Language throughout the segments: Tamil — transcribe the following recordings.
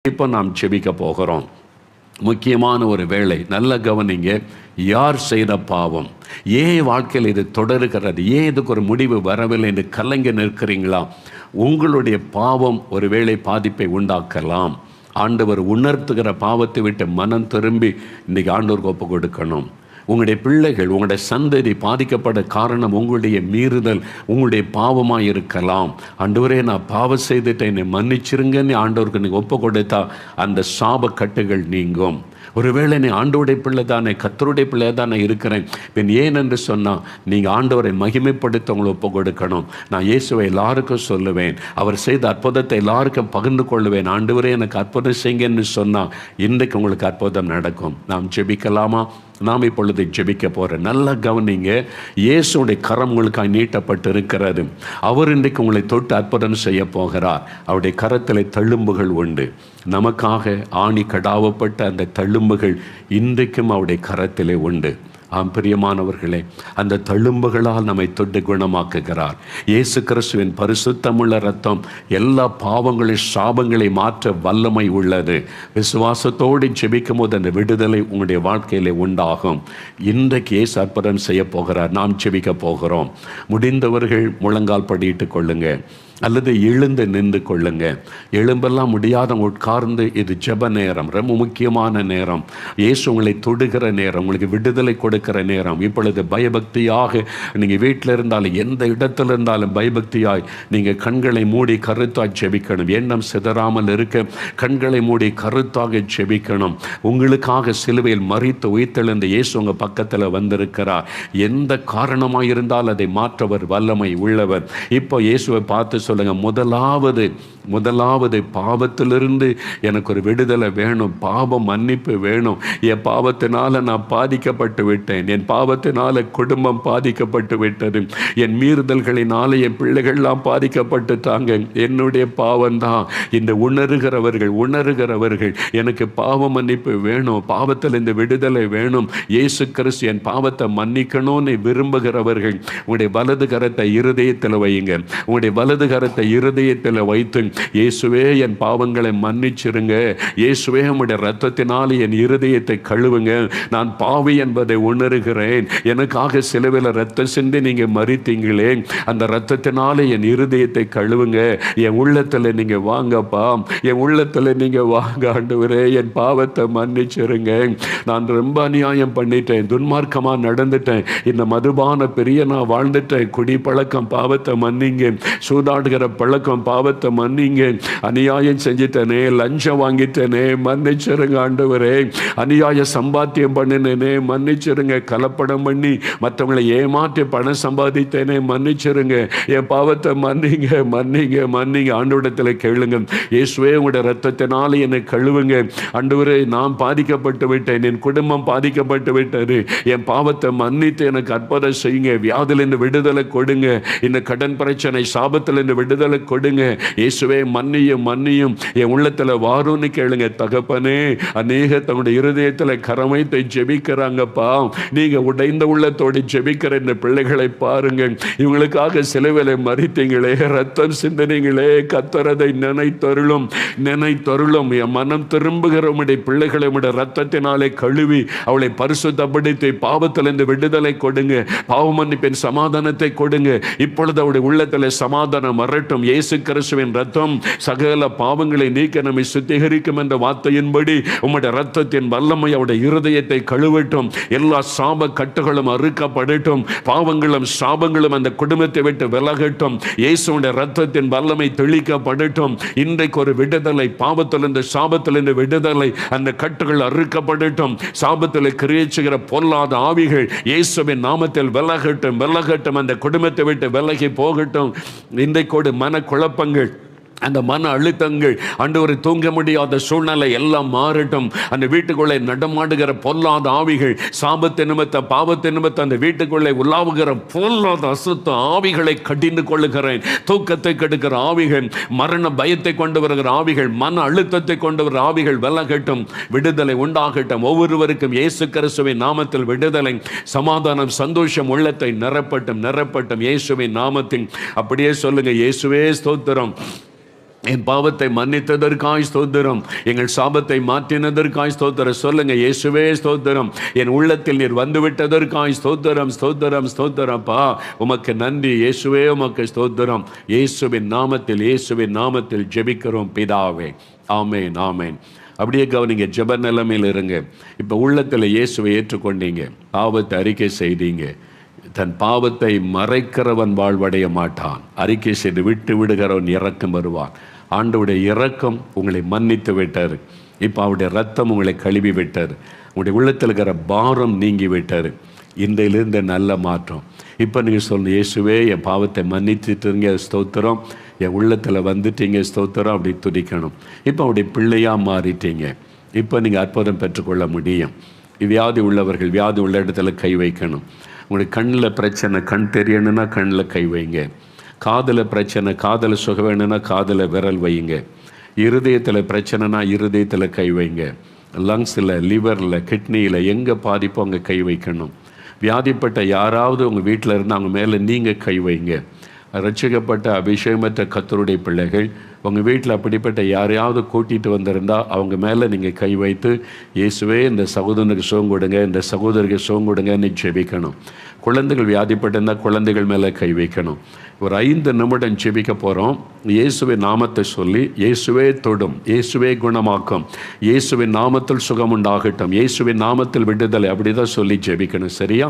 இப்போ நாம் செபிக்க போகிறோம். முக்கியமான ஒரு வேளை, நல்ல கவனிங்க. யார் செய்த பாவம், ஏன் வாழ்க்கையில் இது தொடருகிறது, ஏன் இதுக்கு ஒரு முடிவு வரவில்லை என்று கலங்கி நிற்கிறீங்களா? உங்களுடைய பாவம் ஒரு வேளை பாதிப்பை உண்டாக்கலாம். ஆண்டவர் உணர்த்துகிற பாவத்தை விட்டு மனம் திரும்பி இன்றைக்கி ஆண்டவருக்கு ஒப்பு கொடுக்கணும். உங்களுடைய பிள்ளைகள், உங்களுடைய சந்ததி பாதிக்கப்பட காரணம் உங்களுடைய மீறுதல், உங்களுடைய பாவமாக இருக்கலாம். ஆண்டவரே, நான் பாவம் செய்துட்டேன், என்னை மன்னிச்சிருங்கன்னு ஆண்டவருக்கு நீங்கள் ஒப்பு கொடுத்தா அந்த சாப கட்டுகள் நீங்கும். ஒருவேளை நீ ஆண்டவருடைய பிள்ளை தானே, கர்த்தருடைய பிள்ளையாக தானே இருக்கிறேன், பின் ஏன் என்று சொன்னால் நீங்கள் ஆண்டவரை மகிமைப்படுத்த உங்களை ஒப்பு கொடுக்கணும். நான் இயேசுவை எல்லாருக்கும் சொல்லுவேன், அவர் செய்த அற்புதத்தை எல்லாருக்கும் பகிர்ந்து கொள்ளுவேன். ஆண்டவரே, எனக்கு அற்புதம் செய்யுங்கன்னு சொன்னால் இன்றைக்கு உங்களுக்கு அற்புதம் நடக்கும். நாம் ஜெபிக்கலாமா? நாம் இப்பொழுது ஜெபிக்க போகிறோம். நல்லா கவனிங்க. இயேசுடைய கரம் உங்களுக்காக நீட்டப்பட்டு இருக்கிறது. அவர் இன்றைக்கு உங்களை தொட்டு அற்புதம் செய்ய போகிறார். அவருடைய கரத்தில் தழும்புகள் உண்டு. நமக்காக ஆணி கடாவப்பட்ட அந்த தழும்புகள் இன்றைக்கும் அவருடைய கரத்திலே உண்டு. பிரியமானவர்களே, அந்த தழும்புகளால் நம்மை தொட்டு குணமாக்குகிறார். இயேசு கிறிஸ்துவின் பரிசுத்தமுள்ள இரத்தம் எல்லா பாவங்களின் சாபங்களை மாற்ற வல்லமை உள்ளது. விசுவாசத்தோடு ஜெபிக்கும் போது அந்த விடுதலை உங்களுடைய வாழ்க்கையிலே உண்டாகும். இன்றைக்கு இயேசு அற்புதம் செய்ய போகிறார். நாம் ஜெபிக்க போகிறோம். முடிந்தவர்கள் முழங்கால் படியிட்டு கொள்ளுங்க, அல்லது எழுந்து நின்று கொள்ளுங்க. எழும்பெல்லாம் முடியாத உட்கார்ந்து, இது ஜெப நேரம், ரொம்ப முக்கியமான நேரம். இயேசு உங்களை தொடுகிற நேரம், உங்களுக்கு விடுதலை கொடுக்கிற நேரம். இப்பொழுது பயபக்தியாக நீங்கள் வீட்டில் இருந்தாலும் எந்த இடத்துல இருந்தாலும் பயபக்தியாய் நீங்கள் கண்களை மூடி கருத்தாய் ஜெபிக்கணும். எண்ணம் சிதறாமல் இருக்க கண்களை மூடி கருத்தாக ஜெபிக்கணும். உங்களுக்காக சிலுவையில் மரித்து உயிர்த்தெழுந்த இயேசு உங்கள் பக்கத்தில் வந்திருக்கிறார். எந்த காரணமாக இருந்தால் அதை மாற்றவர் வல்லமை உள்ளவர். இப்போ இயேசுவை பார்த்து சொல்லுங்க, முதலாவது பாவத்திலிருந்து எனக்கு ஒரு விடுதலை வேணும், பாவம் மன்னிப்பு வேணும். என் பாவத்தினால நான் பாதிக்கப்பட்டு விட்டேன், என் பாவத்தினால குடும்பம் பாதிக்கப்பட்டு விட்டது, என் மீறுதல்களினால என் பிள்ளைகள்லாம் பாதிக்கப்பட்டுட்டாங்க, என்னுடைய பாவம்தான். இந்த உணர்கிறவர்கள் எனக்கு பாவ மன்னிப்பு வேணும், பாவத்தில் இந்த விடுதலை வேணும், இயேசு கிறிஸ்து என் பாவத்தை மன்னிக்கணும்னு விரும்புகிறவர்கள் உங்களுடைய வலது கரத்தை இருதயத்தில் வையுங்க. உங்களுடைய வலது கரத்தை இருதயத்தில் வைத்து, இயேசுவே என் பாவங்களை மன்னிச்சிருங்க, இயேசுவே உம்முடைய இரத்தத்தினால் என் இருதயத்தை கழுவுங்க, நான் பாவி என்பதை உணர்கிறேன், எனக்காக சிலுவையில் இரத்தம் சிந்தி நீங்க மரித்தீங்களே, அந்த இரத்தத்தினால என் இருதயத்தை கழுவுங்க, என் உள்ளத்தில் நீங்க வாங்கப்பா, என் உள்ளத்தில் நீங்க வாங்க ஆண்டவரே, என் பாவத்தை மன்னிச்சிருங்க, நான் ரொம்ப அநியாயம் பண்ணிட்டேன், துன்மார்க்கமா நடந்துட்டேன், இந்த மதுபான பெரிய நான் வாழ்ந்துட்டேன், குடி பழக்கம் பாவத்தை மன்னிங்க, சூதாடுகிற பழக்கம் பாவத்தை மன்னிங்க, அநியாயம் செஞ்சிட்டனே, லஞ்சம் வாங்கிட்டனே, மன்னிச்சிருங்க ஆண்டவரே, அநியாய சம்பாத்தியம் பண்ணினேனே, மன்னிச்சிருங்க, கலப்படம் பண்ணி மற்றவங்களை ஏமாற்றி பணம் சம்பாதித்தேனே, மன்னிச்சிருங்க, என் பாவத்தை மன்னிங்க மன்னிங்க மன்னிங்க. ஆண்டவரிடத்தில் கேளுங்க, இயேசுவே உங்களுடைய இரத்தத்தினால என்னை கழுவுங்க ஆண்டவரே, நான் பாதிக்கப்பட்டு விட்டேன், என் குடும்பம் பாதிக்கப்பட்டு விட்டது, என் பாவத்தை மன்னித்து எனக்கு அற்புதம் செய்யுங்க, வியாதிலிருந்து விடுதலை கொடுங்க, இந்த கடன் பிரச்சனை சாபத்திலிருந்து விடுதலை கொடுங்க, இயேசுவே மன்னியும் என் உள்ளத்தில் வாருன்னு கேளுங்க. தகப்பனே, அநேக தங்களுடைய இருதயத்தில் கரமைத்தை ஜெபிக்கிறாங்கப்பா, நீங்க உடைந்த உள்ளத்தோடு ஜெபிக்கிற இந்த பிள்ளைகளை பாருங்க, இவங்களுக்காக சிலுவையிலே மரித்தீங்களே, ரத்தம் சிந்தினீங்களே, கர்த்தரதை நினைத்தருளும், என் மனம் திரும்புகிற உம்முடைய பிள்ளைகளை உம்முடைய ரத்தத்தினாலே கழுவி அவளை பரிசுத்தப்படுத்தி பாவத்திலிருந்து விடுதலை கொடுங்க, பாவ மன்னிப்பின் சமாதானத்தை கொடுங்க. இப்பொழுது அவருடைய உள்ளத்தில் சமாதானம் வரட்டும். இயேசு கிறிஸ்துவின் ரத்தம் சகல பாவங்களை நீக்க நம்மை சுத்திகரிக்கும் என்ற வார்த்தையின்படி உம்முடைய ரத்தத்தின் வல்லமை அவருடைய இருதயத்தை கழுவட்டும். எல்லா சாப கட்டுகளும் அறுக்கப்படட்டும், பாவங்களும் சாபங்களும் அந்த குடும்பத்தை விட்டு விலகட்டும். இயேசுடைய ரத்தத்தின் வல்லமை தெளிக்கப்படட்டும். இன்றைக்கு ஒரு விடுதலை, பாவத்திலிருந்து சாபத்திலிருந்து விடுதலை, அந்த கட்டுகள் அறுக்கப்படட்டும். சாபத்தில் கிரியேச்சுகிற பொல்லாத ஆவிகள் இயேசுவின் நாமத்தில் விலகட்டும், அந்த குடும்பத்தை விட்டு விலகி போகட்டும். இன்றைக்கோடு மன குழப்பங்கள், அந்த மன அழுத்தங்கள், ஆண்டவரை தூங்க முடியாத சூழ்நிலை எல்லாம் மாறட்டும். அந்த வீட்டுக்குள்ளே நடமாடுகிற பொல்லாத ஆவிகள், சாபத்தை நிமித்த பாவத்தை நிமித்த அந்த வீட்டுக்குள்ளே உலாவுகிற பொல்லாத அசுத்த ஆவிகளை கடிந்து கொள்ளுகிறேன். தூக்கத்தை கெடுக்கிற ஆவிகள், மரண பயத்தை கொண்டு வருகிற ஆவிகள், மன அழுத்தத்தை கொண்டு வருகிற ஆவிகள் விலகட்டும், விடுதலை உண்டாகட்டும். ஒவ்வொருவருக்கும் இயேசு கிறிஸ்துவின் நாமத்தில் விடுதலை, சமாதானம், சந்தோஷம் உள்ளத்தை நிரப்பட்டும். இயேசுவின் நாமத்தில் அப்படியே சொல்லுங்க, இயேசுவே ஸ்தோத்திரம், என் பாவத்தை மன்னித்ததற்காய் ஸ்தோத்திரம், எங்கள் சாபத்தை மாற்றினதற்காய் ஸ்தோத்திரம். சொல்லுங்க, இயேசுவே ஸ்தோத்திரம், என் உள்ளத்தில் நீர் வந்துவிட்டதற்காய் ஸ்தோத்திரம், ஸ்தோத்திரம், ஸ்தோத்திரப்பா, உமக்கு நன்றி இயேசுவே, உமக்கு ஸ்தோத்திரம். இயேசுவின் நாமத்தில், இயேசுவின் நாமத்தில் ஜெபிக்கிறோம் பிதாவே, ஆமேன், ஆமேன். அப்படியே கவனிங்க, ஜெப நிலைமையில் இருங்க. இப்போ உள்ளத்தில் இயேசுவை ஏற்றுக்கொண்டீங்க, பாவத்தை அறிக்கை செய்தீங்க. தன் பாவத்தை மறைக்கிறவன் வாழ்வடைய மாட்டான், அறிக்கை செய்து விட்டு விடுகிறவன் இரக்கம் வருவான். ஆண்டவுடைய இரக்கம் உங்களை மன்னித்து விட்டார். இப்போ அவருடைய ரத்தம் உங்களை கழுவி விட்டார். உங்களுடைய உள்ளத்தில் இருக்கிற பாரம் நீங்கி விட்டார். இன்றையிலிருந்து நல்ல மாற்றம். இப்போ நீங்கள் சொல்லணும், இயேசுவே என் பாவத்தை மன்னிச்சுட்டுங்க ஸ்தோத்திரம், என் உள்ளத்தில் வந்துட்டீங்க ஸ்தோத்திரம், அப்படி துதிக்கணும். இப்போ அவருடைய பிள்ளையாக மாறிட்டீங்க. இப்போ நீங்கள் அற்புதம் பெற்றுக்கொள்ள முடியும். வியாதி உள்ளவர்கள் வியாதி உள்ள இடத்துல கை வைக்கணும். உங்களுக்கு கண்ணில் பிரச்சனை, கண் தெரியணுன்னா கண்ணில் கை வைங்க. காதில் பிரச்சனை, காதில் சுக வேணும்னா காதில் விரல் வைங்க. இருதயத்தில் பிரச்சனைனா இருதயத்தில் கை வைங்க. லங்ஸில், லிவரில், கிட்னியில் எங்கே பாதிப்போ அங்கே கை வைக்கணும். வியாதிப்பட்ட யாராவது உங்கள் வீட்டில் இருந்து அவங்க மேலே நீங்கள் கை வைங்க. ரட்சிக்கப்பட்ட அபிஷேகமற்ற கர்த்தருடைய பிள்ளைகள் உங்கள் வீட்டில் அப்படிப்பட்ட யாரையாவது கூட்டிகிட்டு வந்திருந்தால் அவங்க மேலே நீங்கள் கை வைத்து, இயேசுவே இந்த சகோதரனுக்கு சுகம் கொடுங்க, இந்த சகோதரிக்கு சுகம் கொடுங்கன்னு ஜெபிக்கணும். குழந்தைகள் வியாதிப்பட்டிருந்தால் குழந்தைகள் மேலே கை வைக்கணும். ஒரு 5 நிமிடம் ஜெபிக்க போகிறோம். இயேசுவின் நாமத்தை சொல்லி, இயேசுவே தொடும், இயேசுவே குணமாக்கும், இயேசுவின் நாமத்தில் சுகம் உண்டாகட்டும், இயேசுவின் நாமத்தில் விடுதலை, அப்படி தான் சொல்லி ஜெபிக்கணும். சரியா?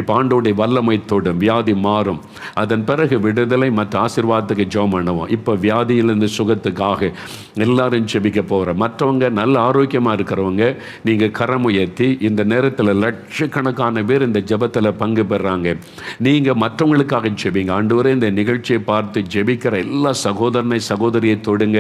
இப்போ ஆண்டவருடைய வல்லமை தொடும், வியாதி மாறும். அதன் பிறகு விடுதலை மற்ற ஆசீர்வாதத்துக்கு ஜெபம் பண்ணுவோம். இப்போ வியாதியிலிருந்து சுகத்துக்காக எல்லாரும் ஜெபிக்க போகிறோம். மற்றவங்க நல்ல ஆரோக்கியமாக இருக்கிறவங்க நீங்கள் கரம் உயர்த்தி, இந்த நேரத்தில் லட்சக்கணக்கான பேர் இந்த ஜெபத்தில் பங்கு பெறாங்க. நீங்கள் மற்றவங்களுக்காக ஜெபிங்க. ஆண்டவரே, இந்த நிகழ்ச்சியை பார்த்து ஜெபிக்கிற எல்லா சகோதரனை சகோதரியை தொடுங்க,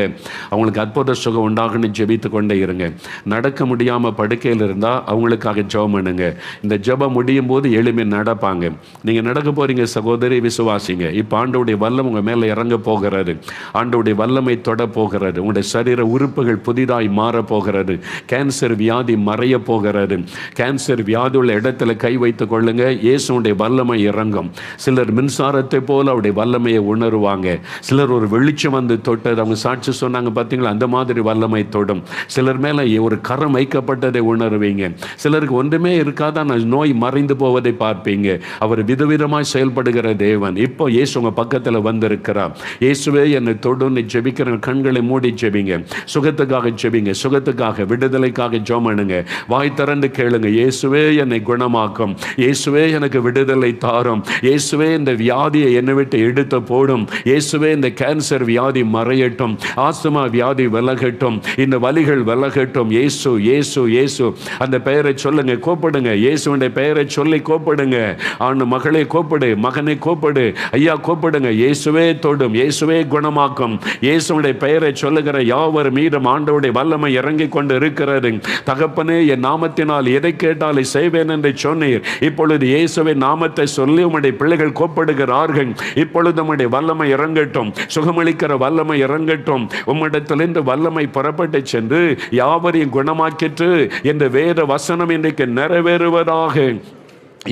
அவங்களுக்கு அற்புத சுகம் உண்டாகணும். ஜெபித்து கொண்டே இருங்க. நடக்க முடியாமல் படுக்கையில் இருந்தால் அவங்களுக்காக ஜெபம் பண்ணுங்க. இந்த ஜெபம் முடியும் போது எளிமை நடப்பாங்க. நீங்கள் நடக்க போகிறீங்க சகோதரி, விசுவாசிங்க. இப்போ ஆண்டவருடைய வல்லம் உங்கள் மேலே இறங்க போகிறது. ஆண்டவருடைய வல்லமை தொட போகிறது. உங்களுடைய சரீர உறுப்புகள் புதிதாய் மாற போகிறது. கேன்சர் வியாதி மறைய போகிறது. கேன்சர் வியாதி உள்ள இடத்துல கை வைத்துக் கொள்ளுங்க. இயேசுடைய வல்லமை இறங்கும். சிலர் மின்சாரத்தை போல அவருடைய வல்லமையை உணருவாங்க. சிலர் ஒரு வெளிச்சம் வந்து தொட்டது அவங்க சாட்சி சொன்னாங்க, பார்த்தீங்களா? அந்த மாதிரி வல்லமை தொடும். சிலர் மேலே ஒரு கரம் வைக்கப்பட்டதை உணர்வீங்க. சிலருக்கு ஒன்றுமே இருக்காதான் நோய் மறைந்து போவதை பார்ப்பீங்க. அவர் விதவிதமாய் செயல்படுகிற தேவன். இப்போ இயேசு உங்க பக்கத்தில் வந்திருக்கிறார். இயேசுவே என்னை தொடுன்னு ஜெபிக்கிற கண்களை மூடி ஜெபிங்க. சுகத்துக்காக ஜெபிங்க, சுகத்துக்காக விடுதலைக்காக ஜெபம் பண்ணுங்க. வாய் திறந்து கேளுங்க, இயேசுவே என்னை குணமாக்கும், இயேசுவே எனக்கு விடுதலை தாரும், இயேசுவே இந்த வியாதியை என்னை விட்டு எடுத்து போடும், இயேசுவே இந்த கேன்சர் வியாதி மறையட்டும், ஆஸ்துமா வியாதி விலகட்டும், இந்த வலிகள் விலகட்டும். இயேசு இயேசு இயேசு அந்த பெயரை சொல்லுங்க, கூப்பிடுங்க. இயேசுடைய பெயரை சொல்லி கூப்பிடுங்க. ஆண் மகளே கூப்பிடு, மகனை கூப்பிடு, ஐயா கூப்பிடுங்க. இயேசுவே தொடும், இயேசுவே குணமாக்கும். இயேசுடைய பெயரை சொல்லுகிற யாவர் மீதும் ஆண்டவருடைய வல்லமை இறங்கி கொண்டு இருக்கிறது. தகப்பனே, என் நாமத்தினால் எதை கேட்டாலே செய்வேன் என்று சொன்னீர். இப்பொழுது இயேசுவின் நாமத்தை சொல்லி உம்முடைய பிள்ளைகள் கூப்பிடுகிறார்கள். இப்பொழுது உம்முடைய வல்லமை இறங்கட்டும், சுகமளிக்கிற வல்லமை இறங்கட்டும். உம்மிடத்திலிருந்து வல்லமை புறப்பட்டு சென்று யாவரையும் குணமாக்கிற்று என்ற வேத வசனம் இன்றைக்கு நிறைவேறுவதாக.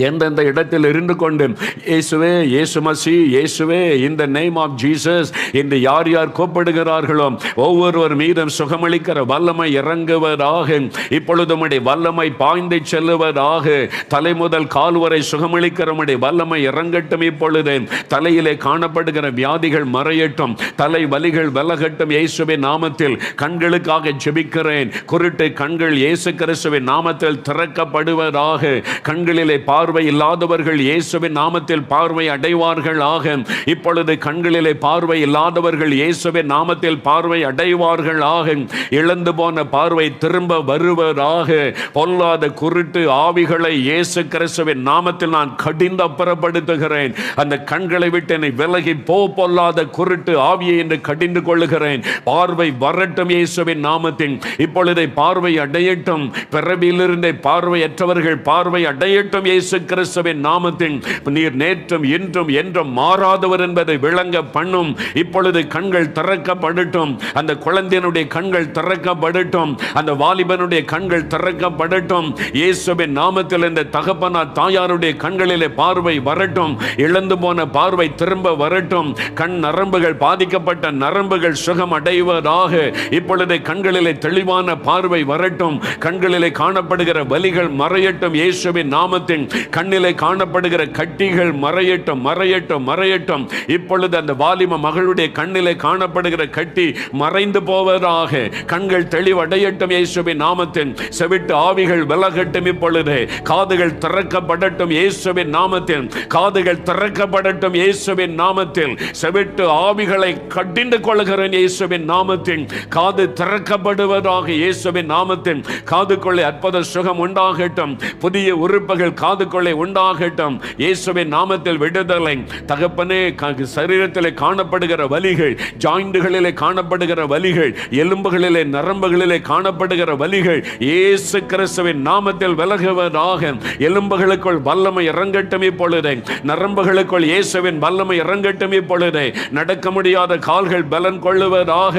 எந்தெந்த இடத்தில் இருந்து கொண்டு இயேசுவே, இயேசு மசி, இயேசுவே, இந்த நேம் ஆஃப் ஜீசஸ் என்று யார் யார் கூப்பிடுகிறார்களோ ஒவ்வொருவர் மீதும் சுகமளிக்கிற வல்லமை இறங்குவதாக. இப்பொழுது உம்முடைய வல்லமை பாய்ந்து செல்லுவதாக. தலை முதல் கால் வரை சுகமளிக்கிற உம்முடைய வல்லமை இறங்கட்டும். இப்பொழுது தலையிலே காணப்படுகிற வியாதிகள் மறையட்டும், தலை வலிகள் விலகட்டும். இயேசுவின் நாமத்தில் கண்களுக்காக ஜெபிக்கிறேன். குருட்டு கண்கள் இயேசு கிறிஸ்துவின் நாமத்தில் திறக்கப்படுவதாக. கண்களிலே பார்வை இல்லாதவர்கள் இயேசுவின் நாமத்தில் பார்வை அடைவார்கள் ஆக. இப்பொழுது கண்களிலே பார்வை இல்லாதவர்கள் இயேசுவின் நாமத்தில் பார்வை அடைவார்கள் ஆக. இழந்து போன பார்வை திரும்ப வருவதாக. பொல்லாத குருட்டு ஆவிகளை இயேசு கிறிஸ்துவின் நாமத்தில் நான் கடிந்து அப்புறப்படுத்துகிறேன். அந்த கண்களை விட்டு என்னை விலகி போ, பொல்லாத குருட்டு ஆவியை என்று கடிந்து கொள்ளுகிறேன். பார்வை வரட்டும் இயேசுவின் நாமத்தில். இப்பொழுது பார்வை அடையட்டும். பிறவியிலிருந்தே பார்வையற்றவர்கள் பார்வை அடையட்டும் இயேசுவின் இயேசு கிறிஸ்துவின் நாமத்தில் நீர் நேற்றும் இன்றும் என்றும் மாறாதவர் என்பதை விளங்க பண்ணும். இப்பொழுது கண்கள் திறக்கப்படட்டும். அந்த குழந்தையினுடைய கண்கள் திறக்கப்படட்டும். அந்த வாலிபனுடைய கண்கள் திறக்கப்படட்டும். இயேசுவின் நாமத்தில் இந்த தகப்பனார் தாயாருடைய கண்களிலே பார்வை வரட்டும். இழந்து போன பார்வை திரும்ப வரட்டும். கண் நரம்புகள், பாதிக்கப்பட்ட நரம்புகள் சுகம் அடைவதாக. இப்பொழுது கண்களிலே தெளிவான பார்வை வரட்டும். கண்களிலே காணப்படுகிற வலிகள் மறையட்டும். இயேசுவின் நாமத்தின் கண்ணிலே காணப்படுகிற கட்டிகள் மறையட்டும், மறையட்டும், மறையட்டும். இப்பொழுது அந்த வாலிப மகளுடைய கண்ணிலே காணப்படுகிற கட்டி மறைந்து போவதாக. கண்கள் தெளிவடையட்டும் இயேசுவின் நாமத்தின். செவிட்டு ஆவிகள் விலகட்டும். இப்பொழுது காதுகள் திறக்கப்படட்டும் இயேசுவின் நாமத்தில். காதுகள் திறக்கப்படட்டும் இயேசுவின் நாமத்தில். செவிட்டு ஆவிகளை கடிந்து கொள்கிறேன் இயேசுவின் நாமத்தில். காது திறக்கப்படுவதாக இயேசுவின் நாமத்தில். காதுக்குள்ளே அற்புத சுகம் உண்டாகட்டும். புதிய உறுப்புகள் காதுக்குள்ளே உண்டாகட்டும் இயேசுவின் நாமத்தில். விடுதலை தகப்பனே. சரீரத்திலே காணப்படுகிற வலிகள், ஜாயிண்டுகளிலே காணப்படுகிற வலிகள், எலும்புகளிலே நரம்புகளிலே காணப்படுகிற வலிகள் இயேசு கிறிஸ்துவின் நாமத்தில் விலகுவதாக. எலும்புகளுக்குள் வல்லமை இறங்கட்டும் இப்பொழுது. நரம்புகளுக்குள் இயேசுவின் வல்லமை இறங்கட்டும் இப்பொழுது. நடக்க முடியாத கால்கள் பலன் கொள்ளுவதாக.